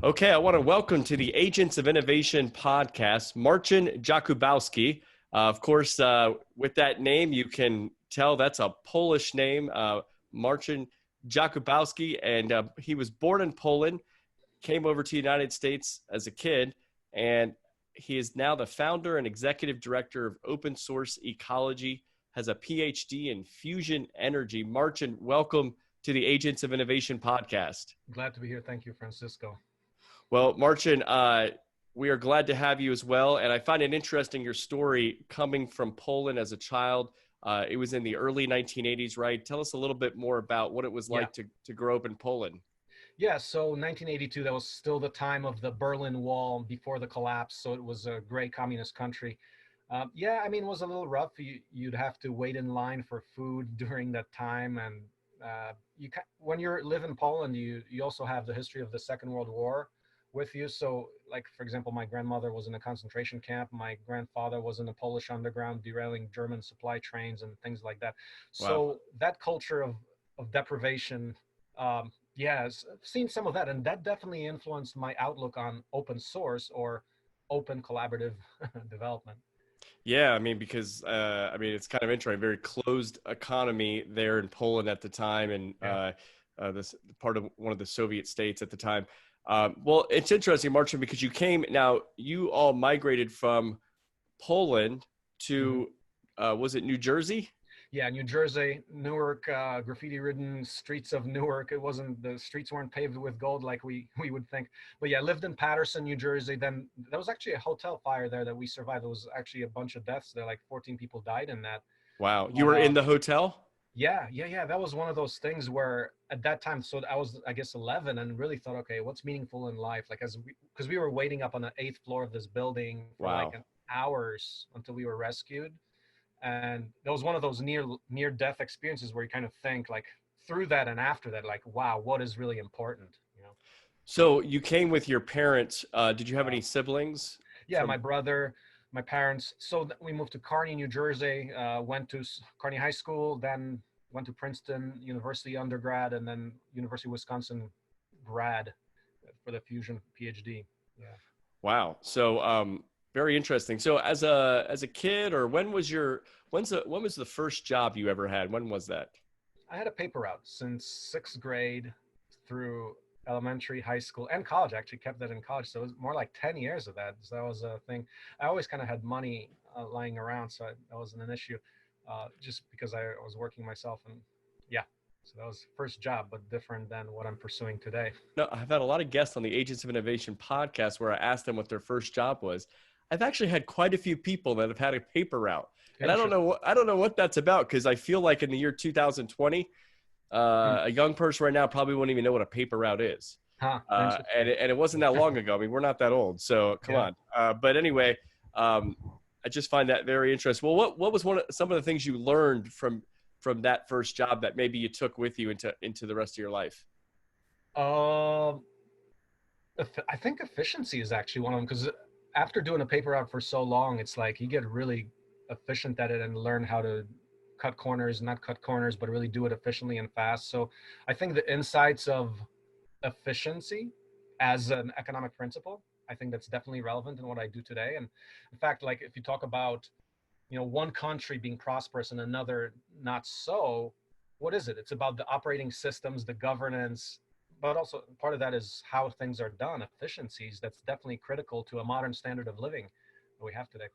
Okay, I want to welcome to the Agents of Innovation podcast, Marcin Jakubowski. Of course, with that name, you can tell that's a Polish name, Marcin Jakubowski, and he was born in Poland, came over to the United States as a kid, and he is now the founder and executive director of open source ecology, has a Ph.D. in fusion energy. Marcin, welcome to the Agents of Innovation podcast. Glad to be here. Thank you, Francisco. Well, Marcin, we are glad to have you as well. And I find it interesting, your story coming from Poland as a child. It was in the early 1980s, right? Tell us a little bit more about what it was like to grow up in Poland. Yeah, so 1982, that was still the time of the Berlin Wall before the collapse. So it was a great communist country. It was a little rough. You'd have to wait in line for food during that time. And when you live in Poland, you also have the history of the Second World War with you. So, like, for example, my grandmother was in a concentration camp. My grandfather was in the Polish underground, derailing German supply trains and things like that. Wow. So that culture of deprivation, I've seen some of that. And that definitely influenced my outlook on open source or open collaborative development. Yeah, I mean, because it's kind of interesting. Very closed economy there in Poland at the time, and this part of one of the Soviet states at the time. Well, it's interesting, Marcin, because you all migrated from Poland to, was it New Jersey? Yeah, New Jersey, Newark, graffiti-ridden streets of Newark. The streets weren't paved with gold like we would think. But yeah, I lived in Patterson, New Jersey. Then there was actually a hotel fire there that we survived. There was actually a bunch of deaths there, like 14 people died in that. Wow. You were in the hotel? Yeah. That was one of those things where at that time, so I was, I guess, 11 and really thought, okay, what's meaningful in life? Like, because we were waiting up on the 8th floor of this building for like hours until we were rescued. And that was one of those near death experiences where you kind of think, like, through that and after that, like, wow, what is really important, you know? So you came with your parents. Did you have any siblings? Yeah, my brother, my parents. So we moved to Kearney, New Jersey, went to Kearney High School, then went to Princeton University undergrad, and then University of Wisconsin grad for the fusion Ph.D. Yeah. Wow. So very interesting. So as a kid, or when was the first job you ever had? When was that? I had a paper route since 6th grade through elementary, high school, and college. I actually kept that in college. So it was more like 10 years of that. So that was a thing. I always kind of had money lying around. So that wasn't an issue just because I was working myself. And yeah, so that was first job, but different than what I'm pursuing today. No, I've had a lot of guests on the Agents of Innovation podcast where I asked them what their first job was. I've actually had quite a few people that have had a paper route. And I don't know what that's about, because I feel like in the year 2020, a young person right now probably won't even know what a paper route is. And it wasn't that long ago. I mean, we're not that old, so come on. But anyway, I just find that very interesting. Well, what was some of the things you learned from that first job that maybe you took with you into the rest of your life? I think efficiency is actually one of them, because after doing a paper route for so long, it's like you get really efficient at it and learn how to not cut corners, but really do it efficiently and fast. So I think the insights of efficiency as an economic principle, I think that's definitely relevant in what I do today. And in fact, like, if you talk about, one country being prosperous and another not so, what is it? It's about the operating systems, the governance, but also part of that is how things are done, efficiencies. That's definitely critical to a modern standard of living that we have today.